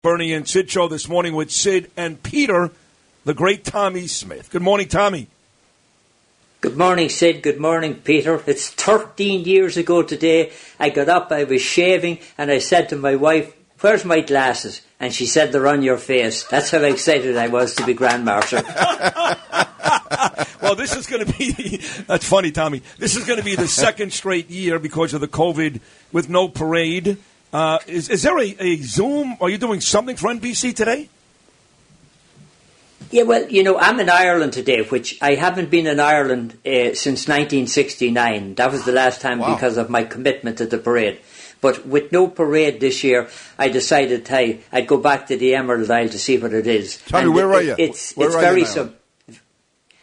Bernie and Sid show this morning with Sid and Peter, the great Tommy Smith. Good morning, Tommy. Good morning, Sid. Good morning, Peter. It's 13 years ago today. I got up, I was shaving, and I said to my wife, "Where's my glasses?" And she said, "They're on your face." That's how excited I was to be Grand Marshal. Well, this is going to be, that's funny, Tommy. This is going to be the second straight year because of the COVID with no parade. Is there a Zoom? Are you doing something for NBC today? Yeah, well, I'm in Ireland today, which I haven't been in Ireland since 1969. That was the last time because of my commitment to the parade. But with no parade this year, I decided, hey, I'd go back to the Emerald Isle to see what it is. Tommy, where are you? It's very...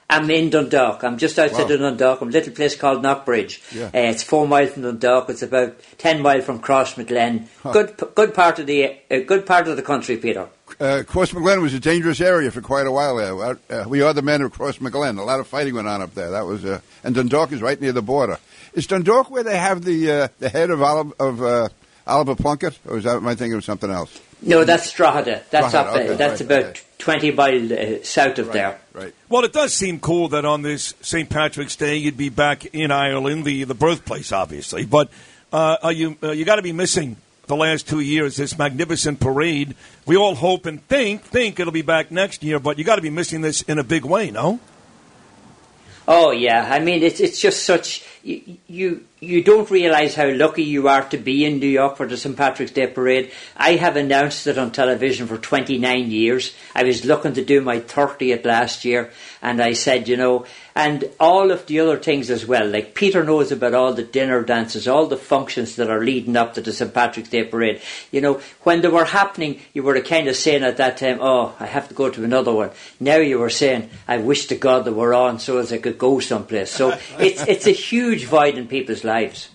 I'm in Dundalk. I'm just outside of Dundalk. I'm a little place called Knockbridge. Yeah. It's 4 miles from Dundalk. It's about 10 miles from Crossmaglen. Huh. Good part of the country, Peter. Crossmaglen was a dangerous area for quite a while there. We are the men of Crossmaglen. A lot of fighting went on up there. That was and Dundalk is right near the border. Is Dundalk where they have the head of Oliver Plunkett, or am I thinking of something else? No, that's Drogheda. That's up there. That's about 20 miles south of there. Right. Well, it does seem cool that on this St. Patrick's Day you'd be back in Ireland, the birthplace, obviously. But you got to be missing the last 2 years, this magnificent parade. We all hope and think it'll be back next year, but you got to be missing this in a big way, no? Oh, yeah. I mean, it's just such... You don't realise how lucky you are to be in New York for the St. Patrick's Day Parade. I have announced it on television for 29 years. I was looking to do my 30th last year, and I said, and all of the other things as well. Like, Peter knows about all the dinner dances, all the functions that are leading up to the St. Patrick's Day Parade. When they were happening, you were kind of saying at that time, oh, I have to go to another one. Now you were saying, I wish to God they were on so as I could go someplace. So it's a huge void in people's lives.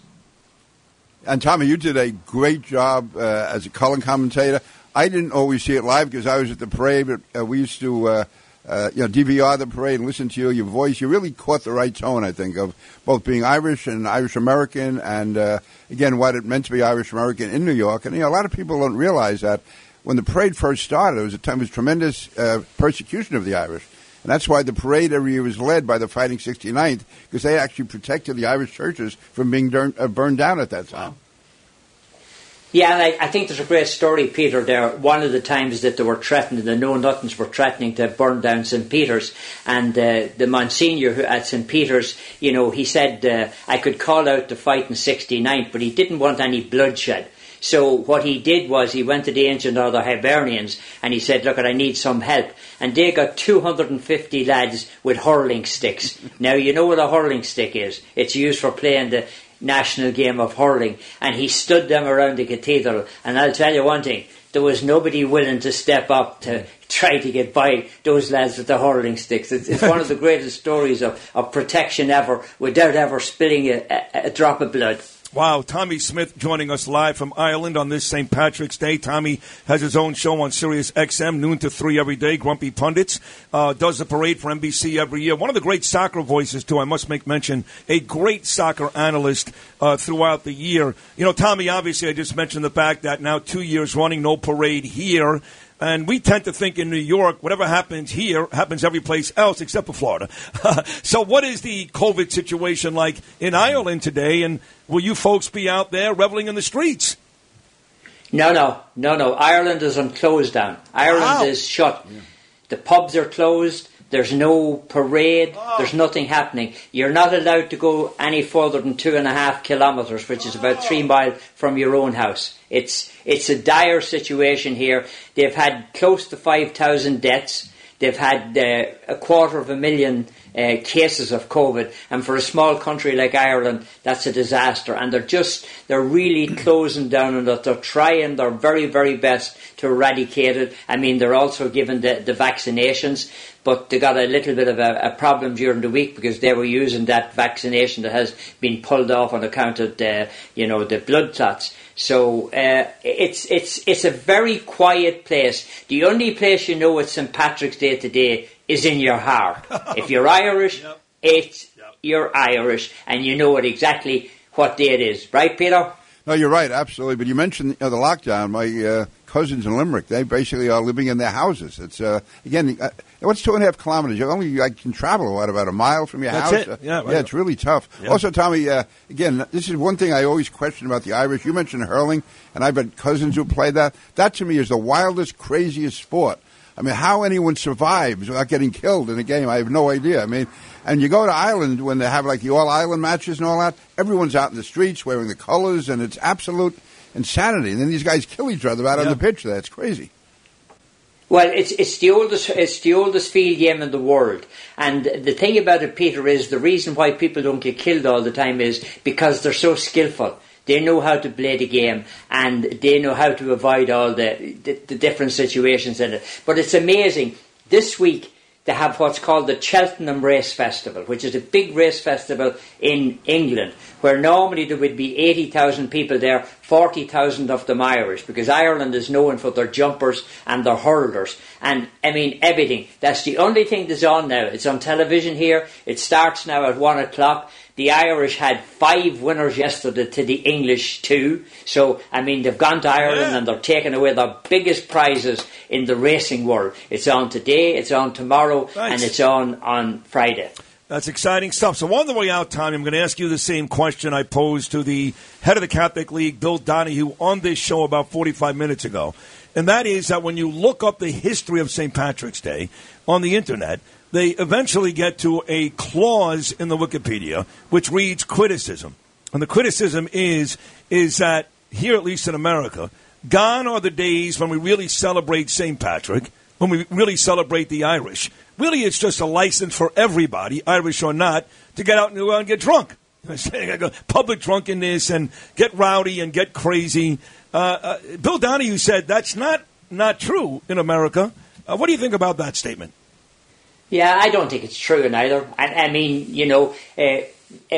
And Tommy, you did a great job as a color commentator. I didn't always see it live because I was at the parade, but we used to DVR the parade and listen to your voice. You really caught the right tone, I think, of both being Irish and Irish-American and, again, what it meant to be Irish-American in New York. And, a lot of people don't realize that when the parade first started, it was a time of tremendous persecution of the Irish. And that's why the parade every year was led by the Fighting 69th, because they actually protected the Irish churches from being burned down at that time. Yeah, and I think there's a great story, Peter, there. One of the times that they were threatening, the Know-Nothings were threatening to burn down St. Peter's, and the Monsignor at St. Peter's, he said, I could call out the Fighting 69th, but he didn't want any bloodshed. So what he did was he went to the Ancient Order Hibernians and he said, look, I need some help. And they got 250 lads with hurling sticks. Now, you know what a hurling stick is. It's used for playing the national game of hurling. And he stood them around the cathedral. And I'll tell you one thing, there was nobody willing to step up to try to get by those lads with the hurling sticks. It's one of the greatest stories of protection ever without ever spilling a drop of blood. Wow, Tommy Smith joining us live from Ireland on this St. Patrick's Day. Tommy has his own show on Sirius XM, noon to 3 every day, Grumpy Pundits. Does the parade for NBC every year. One of the great soccer voices, too, I must make mention, a great soccer analyst throughout the year. Tommy, obviously, I just mentioned the fact that now 2 years running, no parade here. And we tend to think in New York, whatever happens here happens every place else except for Florida. So what is the COVID situation like in Ireland today? And will you folks be out there reveling in the streets? No. Ireland is on close down. Ireland is shut. Yeah. The pubs are closed. There's no parade. There's nothing happening. You're not allowed to go any further than 2.5 kilometres, which is about 3 miles from your own house. It's a dire situation here. They've had close to 5,000 deaths. They've had 250,000 cases of COVID, and for a small country like Ireland, that's a disaster. And they're really closing down on it. They're trying their very, very best to eradicate it. I mean, they're also given the vaccinations, but they got a little bit of a problem during the week because they were using that vaccination that has been pulled off on account of the blood clots. So it's a very quiet place. The only place it's St. Patrick's Day today is in your heart. If you're Irish, you're Irish, and you know exactly what day it is. Right, Peter? No, you're right, absolutely. But you mentioned the lockdown. My cousins in Limerick, they basically are living in their houses. It's again, what's 2.5 kilometers? You only can travel about a mile from your house. That's it. Yeah, right. It's really tough. Yeah. Also, Tommy, again, this is one thing I always question about the Irish. You mentioned hurling, and I've had cousins who play that. That to me is the wildest, craziest sport. I mean, how anyone survives without getting killed in a game, I have no idea. I mean, and you go to Ireland when they have like the all-Ireland matches and all that, everyone's out in the streets wearing the colors, and it's absolute insanity. And then these guys kill each other out on the pitch. That's crazy. Well, it's the oldest field game in the world. And the thing about it, Peter, is the reason why people don't get killed all the time is because they're so skillful. They know how to play the game, and they know how to avoid all the different situations in it. But it's amazing. This week, they have what's called the Cheltenham Race Festival, which is a big race festival in England, where normally there would be 80,000 people there, 40,000 of them Irish, because Ireland is known for their jumpers and their hurlers. And, I mean, everything. That's the only thing that's on now. It's on television here. It starts now at 1 o'clock. The Irish had 5 winners yesterday to the English 2. So, I mean, they've gone to Ireland and they're taking away their biggest prizes in the racing world. It's on today, it's on tomorrow, and it's on Friday. That's exciting stuff. So on the way out, Tommy, I'm going to ask you the same question I posed to the head of the Catholic League, Bill Donahue, on this show about 45 minutes ago. And that is that when you look up the history of St. Patrick's Day on the Internet, they eventually get to a clause in the Wikipedia which reads criticism. And the criticism is that here, at least in America, gone are the days when we really celebrate St. Patrick, when we really celebrate the Irish. Really, it's just a license for everybody, Irish or not, to get out and get drunk. Public drunkenness and get rowdy and get crazy. Bill Donahue said that's not true in America. What do you think about that statement? Yeah, I don't think it's true either. I mean, you know, a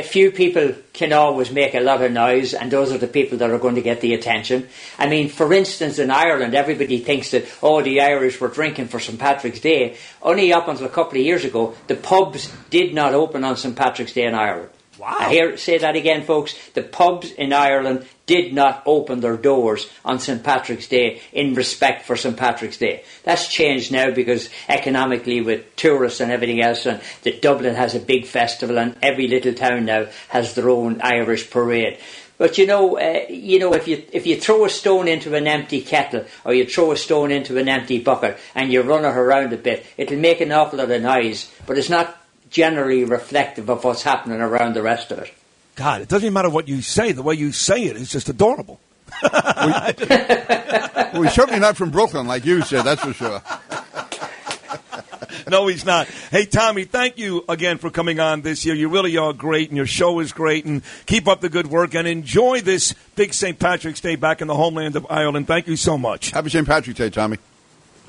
few people can always make a lot of noise, and those are the people that are going to get the attention. I mean, for instance, in Ireland, everybody thinks that, the Irish were drinking for St. Patrick's Day. Only up until a couple of years ago, the pubs did not open on St. Patrick's Day in Ireland. Wow. I say that again, folks. The pubs in Ireland did not open their doors on St. Patrick's Day in respect for St. Patrick's Day. That's changed now because economically with tourists and everything else, and that Dublin has a big festival and every little town now has their own Irish parade. But you know, if you throw a stone into an empty kettle or you throw a stone into an empty bucket and you run it around a bit, it'll make an awful lot of noise, but it's not generally reflective of what's happening around the rest of it. God, it doesn't even matter what you say. The way you say it is just adorable. We're certainly not from Brooklyn, like you said, that's for sure. No, he's not. Hey, Tommy, thank you again for coming on this year. You really are great, and your show is great, and keep up the good work, and enjoy this big St. Patrick's Day back in the homeland of Ireland. Thank you so much. Happy St. Patrick's Day, Tommy.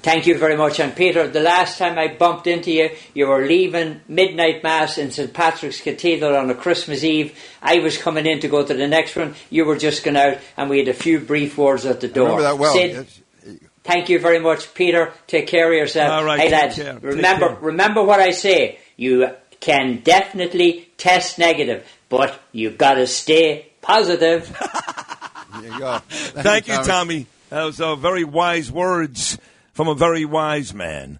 Thank you very much. And Peter, the last time I bumped into you, you were leaving midnight mass in St. Patrick's Cathedral on a Christmas Eve. I was coming in to go to the next one. You were just going out, and we had a few brief words at the door. I remember that well. Sid, yes. Thank you very much, Peter. Take care of yourself. All right, hey, lads, remember what I say. You can definitely test negative, but you've got to stay positive. There you go. Thank you, Tommy. That was very wise words from a very wise man.